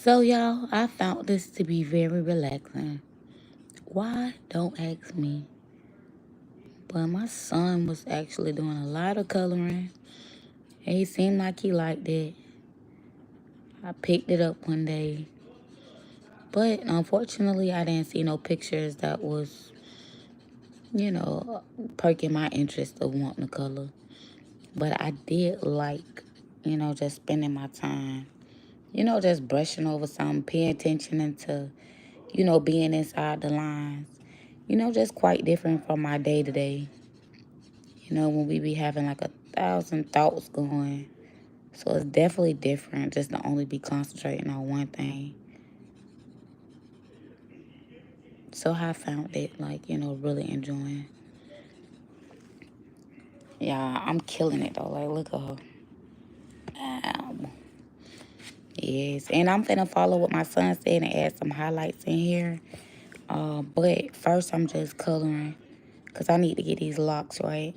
So, y'all, I found this to be very relaxing. Why? Don't ask me. But my son was actually doing a lot of coloring, and he seemed like he liked it. I picked it up one day, but unfortunately, I didn't see no pictures that was, perking my interest of wanting to color. But I did like, just spending my time, just brushing over something, paying attention into, being inside the lines. Just quite different from my day to day. When we be having like 1,000 thoughts going. So it's definitely different just to only be concentrating on one thing. So I found it like, really enjoying. Yeah, I'm killing it though. Like, look at her. Ow. Yes, and I'm finna follow what my son said and add some highlights in here. But first I'm just coloring because I need to get these locks right.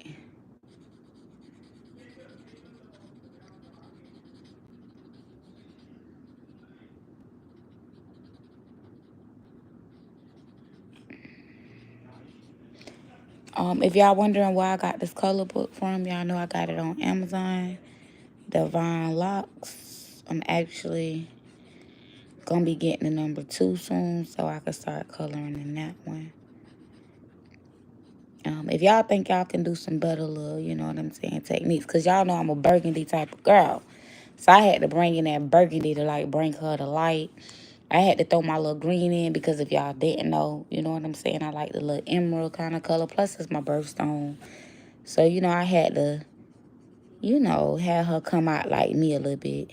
If y'all wondering where I got this color book from, y'all know I got it on Amazon. Divine Locks. I'm actually gonna be getting the number 2 soon so I can start coloring in that one. If y'all think y'all can do some better little, you know what I'm saying, techniques, because y'all know I'm a burgundy type of girl. So I had to bring in that burgundy to like bring her to light. I had to throw my little green in because if y'all didn't know, you know what I'm saying, I like the little emerald kind of color. Plus it's my birthstone. So, I had to, have her come out like me a little bit.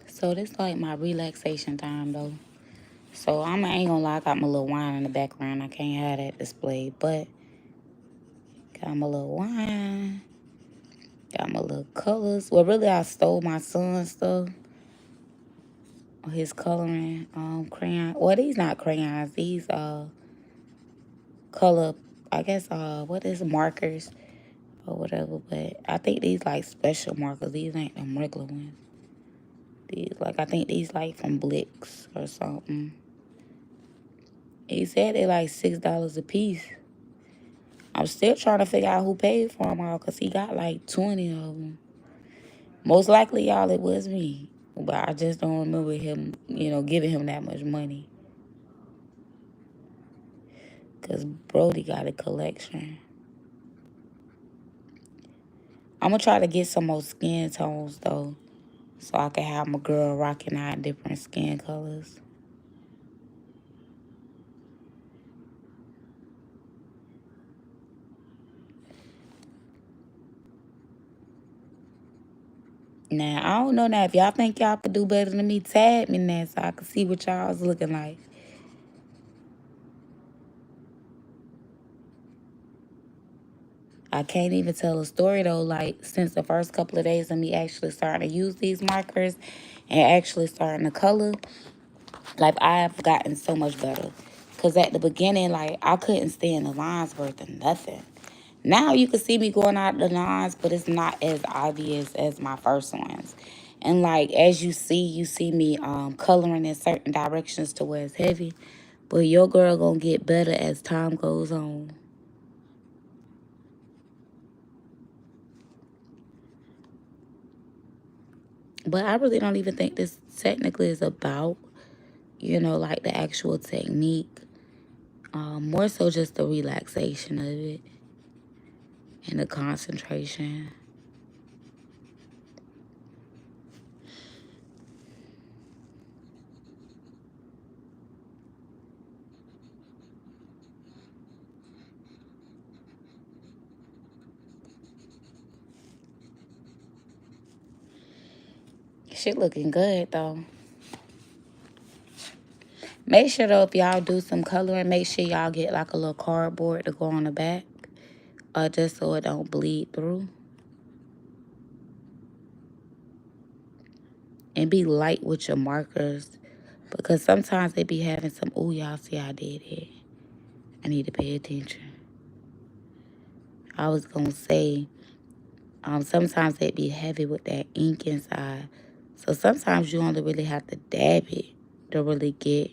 So this like my relaxation time though. So I ain't gonna lie, I got my little wine in the background. I can't have that displayed, but got my little wine, got my little colors. Well, really, I stole my son's stuff, his coloring crayon. Well, these not crayons. These color, I guess what is markers or whatever. But I think these like special markers. These ain't them regular ones. These like I think these like from Blicks or something. He said they like $6 a piece. I'm still trying to figure out who paid for them all because he got like 20 of them. Most likely, y'all, it was me. But I just don't remember him, giving him that much money. Because Brody got a collection. I'm going to try to get some more skin tones, though. So I can have my girl rocking out different skin colors. Now, I don't know now. If y'all think y'all could do better than me, tag me now so I can see what y'all's looking like. I can't even tell a story though, like since the first couple of days of me actually starting to use these markers and actually starting to color, like I've gotten so much better. Cause at the beginning, like I couldn't stay in the lines worth of nothing. Now you can see me going out the lines, but it's not as obvious as my first ones. And like as you see me coloring in certain directions to where it's heavy. But your girl gonna get better as time goes on. But I really don't even think this technically is about, like the actual technique. More so just the relaxation of it and the concentration. Shit looking good though. Make sure, though, if y'all do some coloring, make sure y'all get like a little cardboard to go on the back. Just so it don't bleed through. And be light with your markers. Because sometimes they be having some, ooh, y'all see I did it. I need to pay attention. I was going to say, sometimes they be heavy with that ink inside. So sometimes you only really have to dab it to really get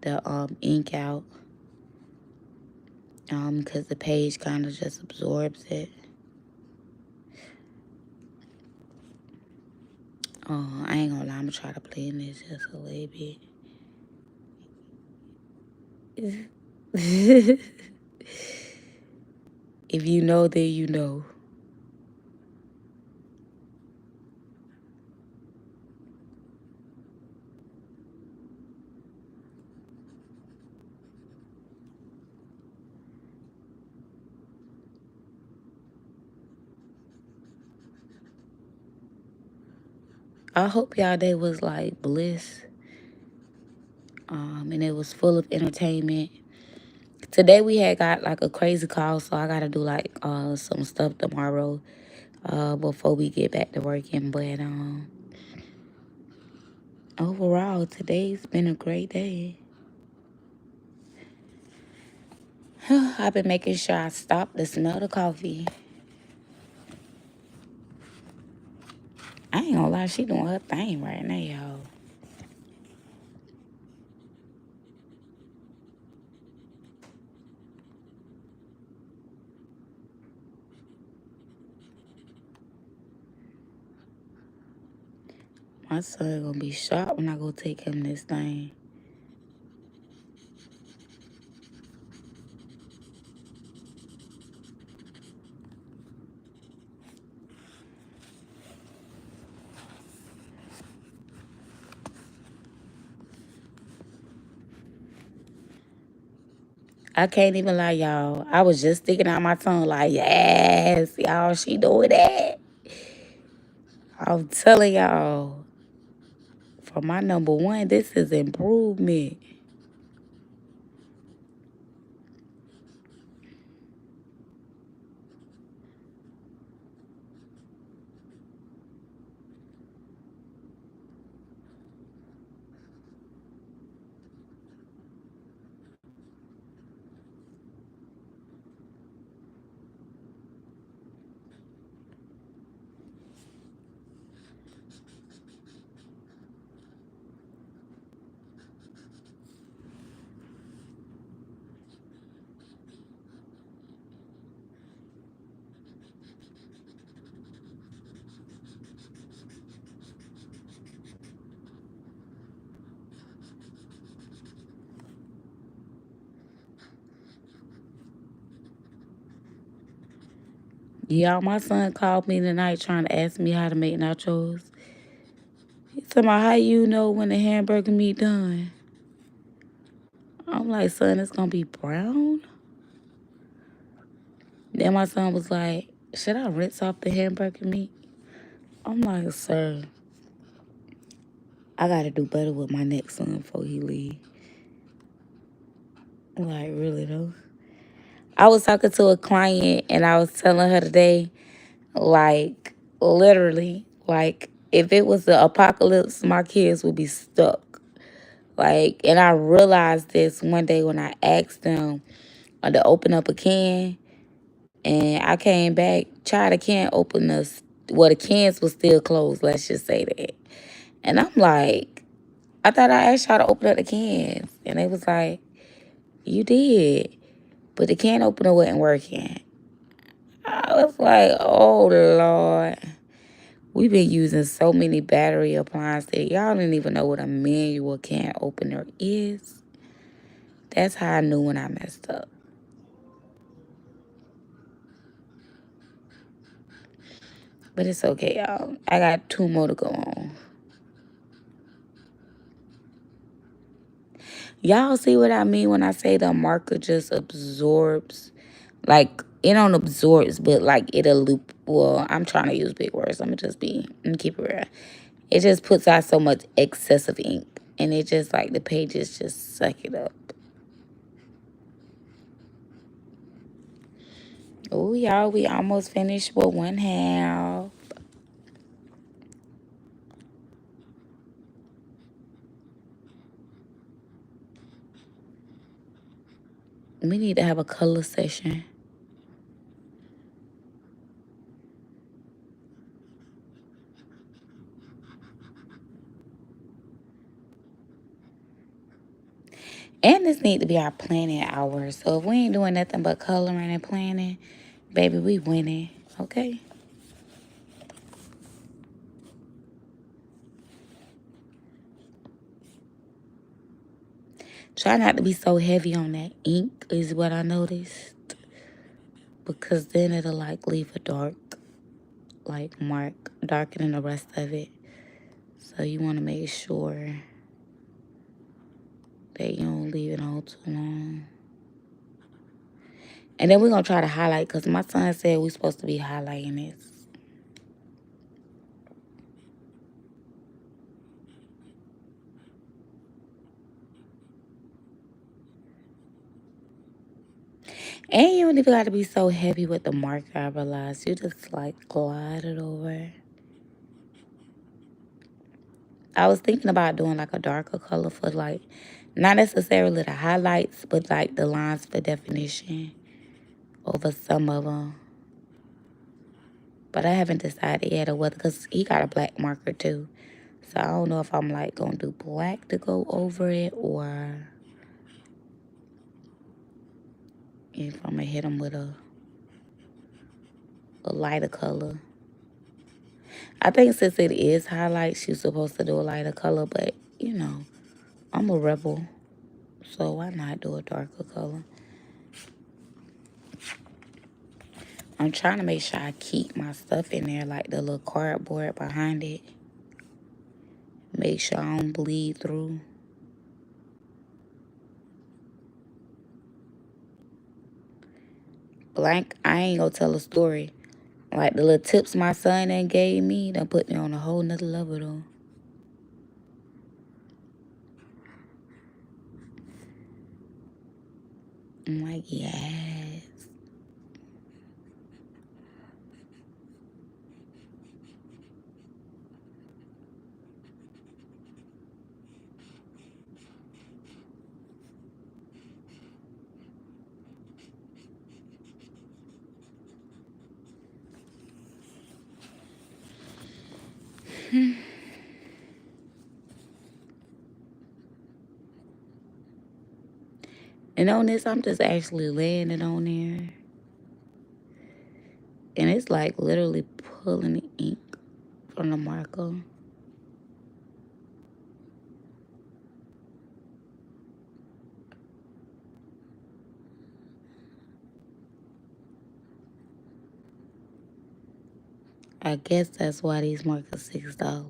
the ink out. Because the page kind of just absorbs it. I ain't gonna lie, I'm gonna try to blend this just a little bit. If you know, then you know. I hope y'all day was like bliss. And it was full of entertainment. Today we had got like a crazy call, so I gotta do like some stuff tomorrow before we get back to working. But overall, today's been a great day. I've been making sure I stop to smell the coffee. I ain't gonna lie, she doing her thing right now, y'all. My son gonna be shocked when I go take him this thing. I can't even lie, y'all. I was just sticking out my tongue like, yes, y'all, she doing that. I'm telling y'all, for my number one, this is improvement. Y'all, my son called me tonight trying to ask me how to make nachos. He told me, how you know when the hamburger meat done? I'm like, son, it's gonna be brown? Then my son was like, should I rinse off the hamburger meat? I'm like, sir, I gotta do better with my next son before he leave. Like, really though? I was talking to a client and I was telling her today, like, literally, like, if it was the apocalypse, my kids would be stuck. Like, and I realized this one day when I asked them to open up a can, and I came back, tried a can opener. Well, the cans was still closed, let's just say that. And I'm like, I thought I asked y'all to open up the cans. And they was like, you did. But the can opener wasn't working. I was like, oh, Lord. We've been using so many battery appliances. Y'all didn't even know what a manual can opener is. That's how I knew when I messed up. But it's okay, y'all. I got 2 more to go on. Y'all see what I mean when I say the marker just absorbs? Like, it don't absorbs, but like it'll loop. Well, I'm trying to use big words. I'm gonna keep it real. It just puts out so much excessive ink. And it just like the pages just suck it up. Oh, y'all, we almost finished with one half. We need to have a color session. And this need to be our planning hour. So if we ain't doing nothing but coloring and planning, baby, we winning. Okay? Try not to be so heavy on that ink is what I noticed. Because then it'll like leave a dark like mark, darker than the rest of it. So you want to make sure that you don't leave it on too long. And then we're going to try to highlight because my son said we're supposed to be highlighting this. And you don't even got to be so heavy with the marker, I realize. You just like glide it over. I was thinking about doing like a darker color for like, not necessarily the highlights, but like the lines for definition over some of them. But I haven't decided yet or whether, because he got a black marker too. So I don't know if I'm like going to do black to go over it or if I'm going to hit him with a lighter color. I think since it is highlights, you're supposed to do a lighter color, but you know, I'm a rebel. So why not do a darker color? I'm trying to make sure I keep my stuff in there, like the little cardboard behind it. Make sure I don't bleed through. Blank, I ain't gonna tell a story. Like the little tips my son done gave me, done put me on a whole nother level though. I'm like, yes. And on this, I'm just actually laying it on there. And it's like literally pulling the ink from the marker. I guess that's why these markers $6.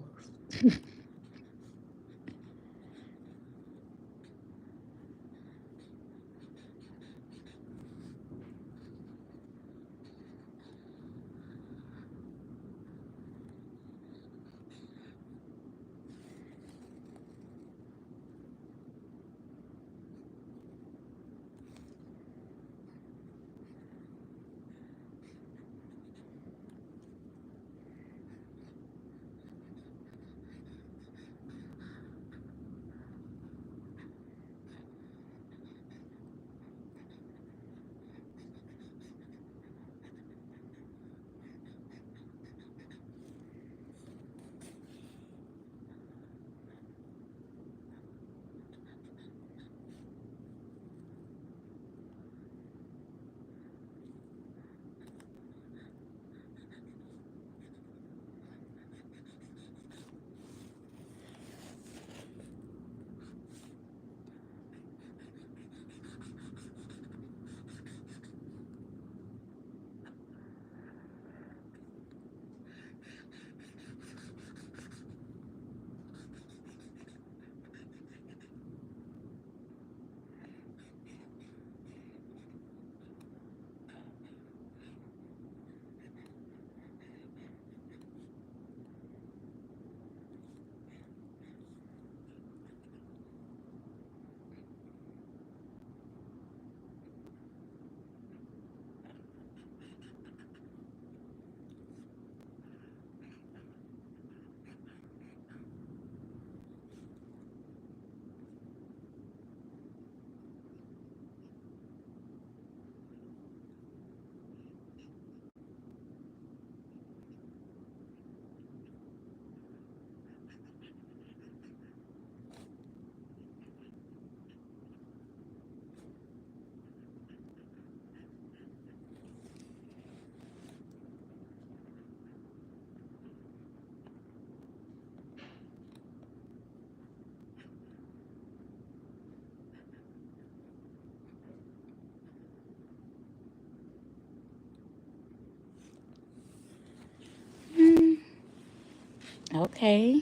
Okay.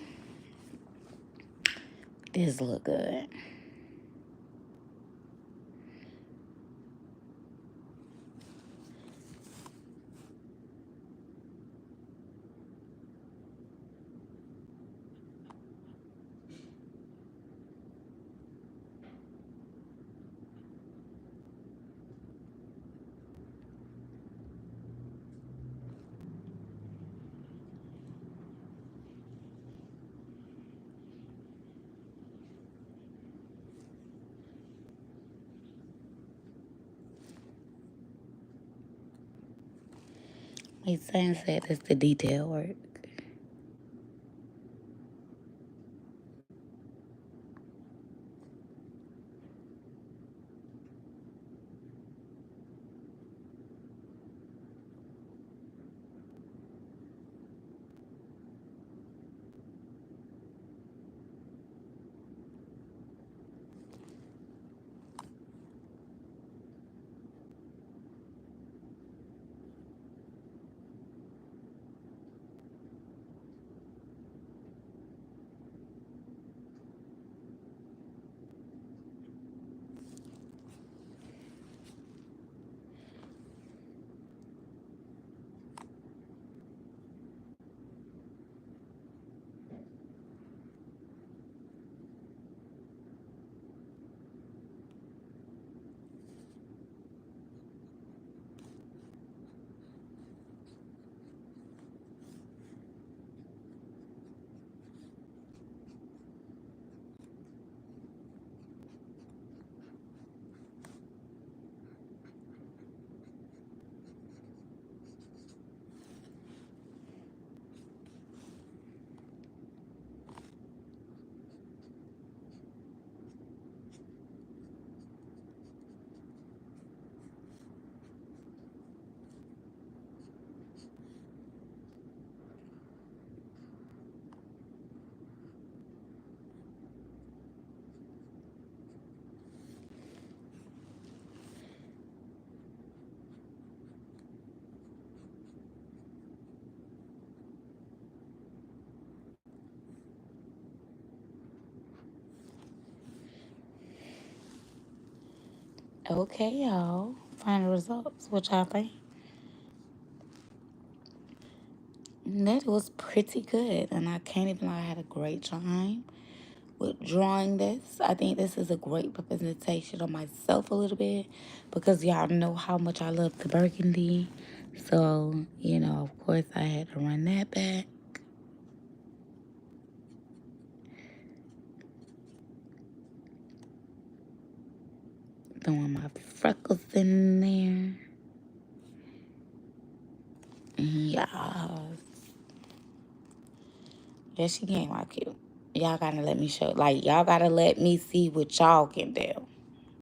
This look good. My son said it's the detail work. Okay, y'all. Final results. What y'all think? That was pretty good, and I can't even lie, I had a great time with drawing this. I think this is a great representation of myself a little bit because y'all know how much I love the burgundy. So, of course, I had to run that back. Throwing my freckles in there. Yeah. Yeah, she came out cute. Y'all gotta let me show, like, y'all gotta let me see what y'all can do.